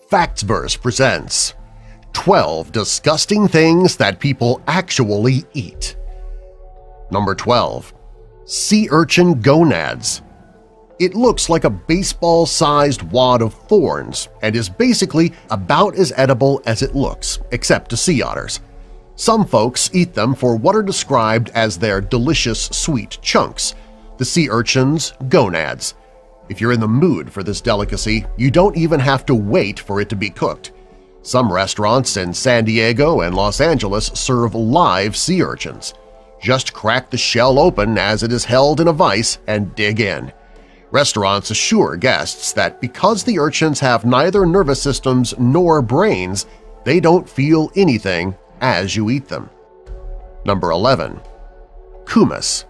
Factsverse presents 12 Disgusting Things That People Actually Eat. Number 12. Sea urchin gonads. It looks like a baseball-sized wad of thorns and is basically about as edible as it looks, except to sea otters. Some folks eat them for what are described as their delicious sweet chunks, the sea urchin's gonads. If you're in the mood for this delicacy, you don't even have to wait for it to be cooked. Some restaurants in San Diego and Los Angeles serve live sea urchins. Just crack the shell open as it is held in a vise and dig in. Restaurants assure guests that because the urchins have neither nervous systems nor brains, they don't feel anything as you eat them. Number 11. Kummis.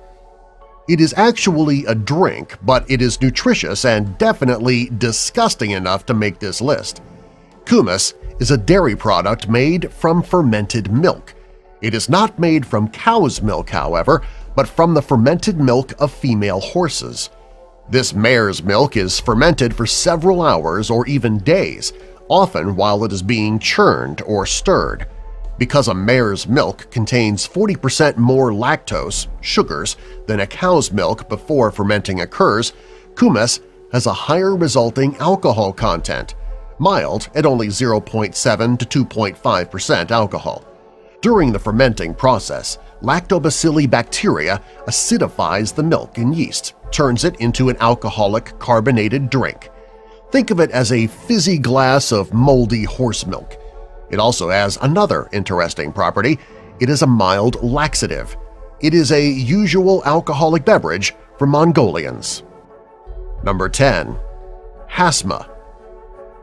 It is actually a drink, but it is nutritious and definitely disgusting enough to make this list. Kummis is a dairy product made from fermented milk. It is not made from cow's milk, however, but from the fermented milk of female horses. This mare's milk is fermented for several hours or even days, often while it is being churned or stirred. Because a mare's milk contains 40% more lactose, sugars, than a cow's milk before fermenting occurs, kummis has a higher resulting alcohol content, mild at only 0.7 to 2.5% alcohol. During the fermenting process, lactobacilli bacteria acidifies the milk and yeast, turns it into an alcoholic carbonated drink. Think of it as a fizzy glass of moldy horse milk. It also has another interesting property. It is a mild laxative. It is a usual alcoholic beverage for Mongolians. Number 10. Hasma.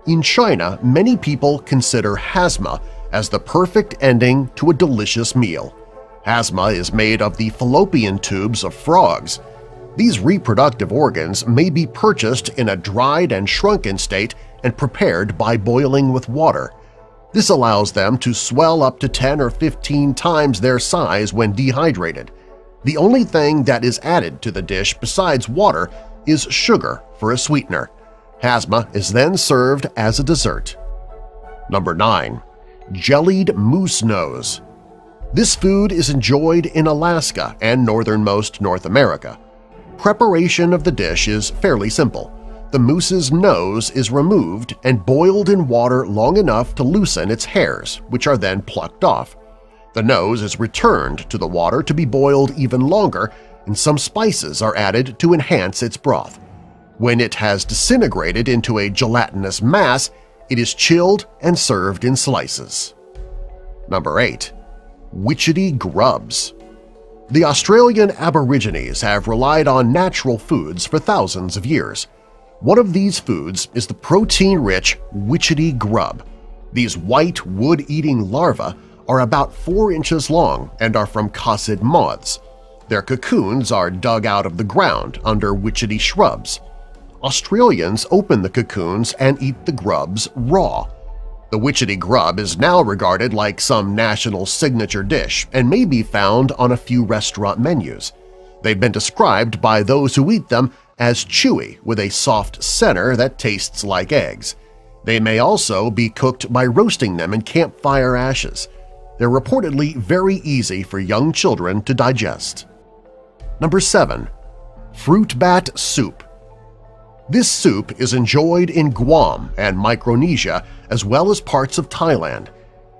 In China, many people consider hasma as the perfect ending to a delicious meal. Hasma is made of the fallopian tubes of frogs. These reproductive organs may be purchased in a dried and shrunken state and prepared by boiling with water. This allows them to swell up to 10 or 15 times their size when dehydrated. The only thing that is added to the dish besides water is sugar for a sweetener. Hasma is then served as a dessert. Number 9. Jellied moose nose. This food is enjoyed in Alaska and northernmost North America. Preparation of the dish is fairly simple. The moose's nose is removed and boiled in water long enough to loosen its hairs, which are then plucked off. The nose is returned to the water to be boiled even longer, and some spices are added to enhance its broth. When it has disintegrated into a gelatinous mass, it is chilled and served in slices. Number 8. Witchetty grubs. The Australian Aborigines have relied on natural foods for thousands of years. One of these foods is the protein-rich witchetty grub. These white wood-eating larvae are about 4 inches long and are from cossid moths. Their cocoons are dug out of the ground under witchetty shrubs. Australians open the cocoons and eat the grubs raw. The witchetty grub is now regarded like some national signature dish and may be found on a few restaurant menus. They've been described by those who eat them as chewy with a soft center that tastes like eggs. They may also be cooked by roasting them in campfire ashes. They're reportedly very easy for young children to digest. Number 7. Fruit bat soup. This soup is enjoyed in Guam and Micronesia as well as parts of Thailand.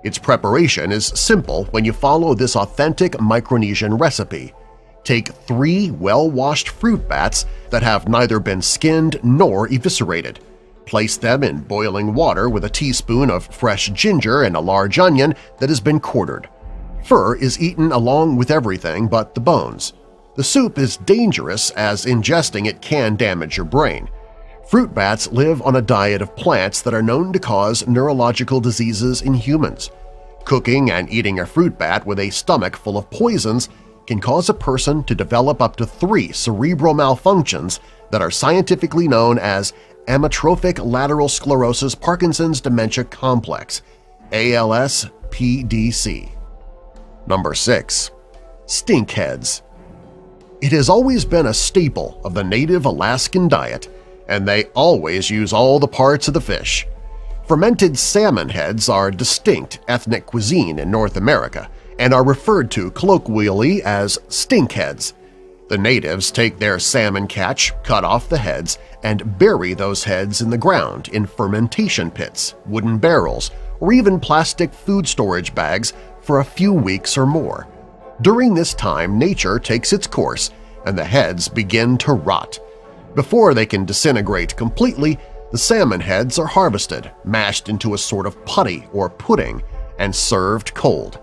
Its preparation is simple when you follow this authentic Micronesian recipe. Take 3 well-washed fruit bats that have neither been skinned nor eviscerated. Place them in boiling water with a teaspoon of fresh ginger and a large onion that has been quartered. Fur is eaten along with everything but the bones. The soup is dangerous as ingesting it can damage your brain. Fruit bats live on a diet of plants that are known to cause neurological diseases in humans. Cooking and eating a fruit bat with a stomach full of poisons can cause a person to develop up to 3 cerebral malfunctions that are scientifically known as amyotrophic lateral sclerosis Parkinson's dementia complex, ALS-PDC. Number 6. Stinkheads. It has always been a staple of the native Alaskan diet, and they always use all the parts of the fish. Fermented salmon heads are distinct ethnic cuisine in North America and are referred to colloquially as stink heads. The natives take their salmon catch, cut off the heads, and bury those heads in the ground in fermentation pits, wooden barrels, or even plastic food storage bags for a few weeks or more. During this time, nature takes its course and the heads begin to rot. Before they can disintegrate completely, the salmon heads are harvested, mashed into a sort of putty or pudding, and served cold.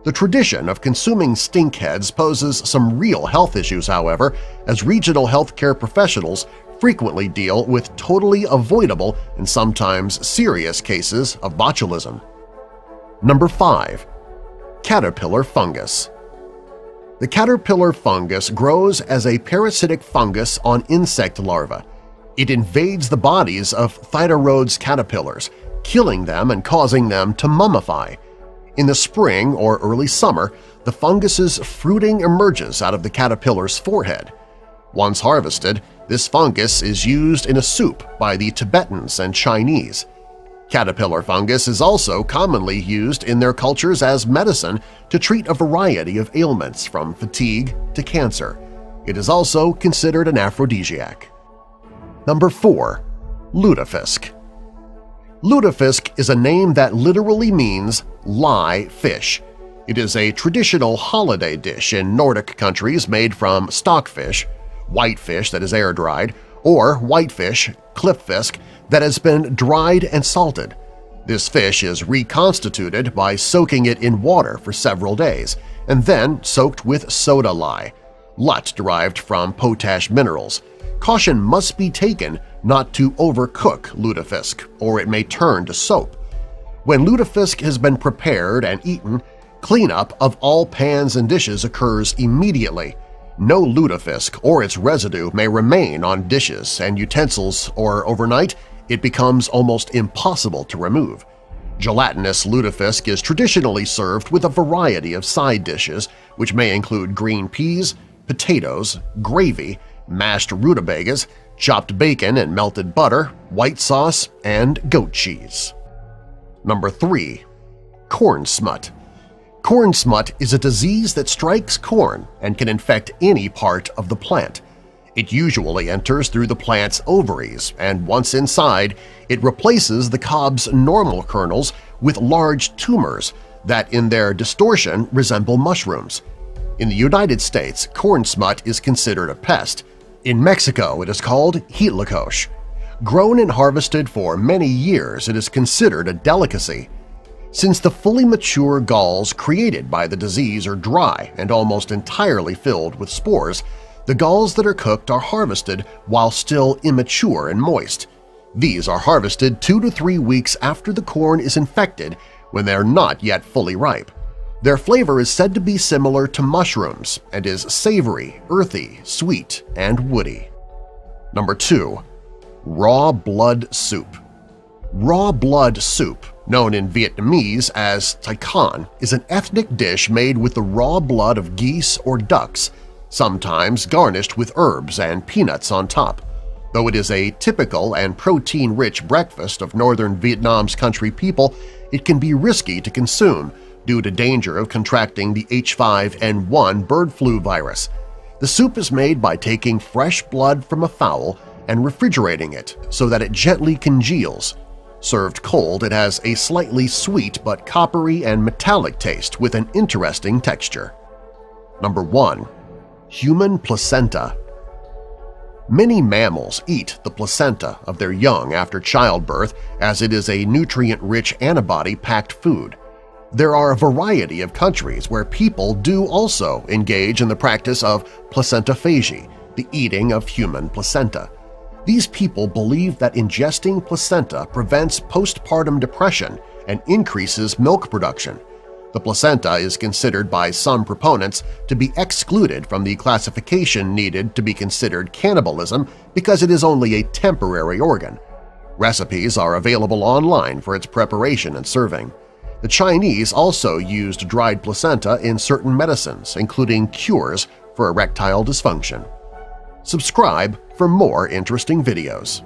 The tradition of consuming stink heads poses some real health issues, however, as regional healthcare professionals frequently deal with totally avoidable and sometimes serious cases of botulism. Number 5. Caterpillar fungus. The caterpillar fungus grows as a parasitic fungus on insect larvae. It invades the bodies of Phytorodes caterpillars, killing them and causing them to mummify. In the spring or early summer, the fungus's fruiting emerges out of the caterpillar's forehead. Once harvested, this fungus is used in a soup by the Tibetans and Chinese. Caterpillar fungus is also commonly used in their cultures as medicine to treat a variety of ailments from fatigue to cancer. It is also considered an aphrodisiac. Number 4. Lutefisk. Lutefisk is a name that literally means "lie fish." It is a traditional holiday dish in Nordic countries made from stockfish, whitefish that is air-dried, or whitefish, klippfisk, that has been dried and salted. This fish is reconstituted by soaking it in water for several days and then soaked with soda lye, lut derived from potash minerals. Caution must be taken not to overcook lutefisk, or it may turn to soap. When lutefisk has been prepared and eaten, cleanup of all pans and dishes occurs immediately. No lutefisk or its residue may remain on dishes and utensils, or overnight it becomes almost impossible to remove. Gelatinous lutefisk is traditionally served with a variety of side dishes, which may include green peas, potatoes, gravy, mashed rutabagas, chopped bacon and melted butter, white sauce, and goat cheese. Number 3. Corn smut. Corn smut is a disease that strikes corn and can infect any part of the plant. It usually enters through the plant's ovaries, and once inside, it replaces the cob's normal kernels with large tumors that in their distortion resemble mushrooms. In the United States, corn smut is considered a pest. In Mexico, it is called huitlacoche. Grown and harvested for many years, it is considered a delicacy. Since the fully mature galls created by the disease are dry and almost entirely filled with spores, the galls that are cooked are harvested while still immature and moist. These are harvested 2 to 3 weeks after the corn is infected when they are not yet fully ripe. Their flavor is said to be similar to mushrooms and is savory, earthy, sweet, and woody. Number 2. Raw blood soup. Raw blood soup, known in Vietnamese as tai can, is an ethnic dish made with the raw blood of geese or ducks, sometimes garnished with herbs and peanuts on top. Though it is a typical and protein-rich breakfast of northern Vietnam's country people, it can be risky to consume due to danger of contracting the H5N1 bird flu virus. The soup is made by taking fresh blood from a fowl and refrigerating it so that it gently congeals. Served cold, it has a slightly sweet but coppery and metallic taste with an interesting texture. Number 1. Human placenta. Many mammals eat the placenta of their young after childbirth as it is a nutrient-rich antibody-packed food. There are a variety of countries where people do also engage in the practice of placentophagy, the eating of human placenta. These people believe that ingesting placenta prevents postpartum depression and increases milk production. The placenta is considered by some proponents to be excluded from the classification needed to be considered cannibalism because it is only a temporary organ. Recipes are available online for its preparation and serving. The Chinese also used dried placenta in certain medicines, including cures for erectile dysfunction. Subscribe for more interesting videos.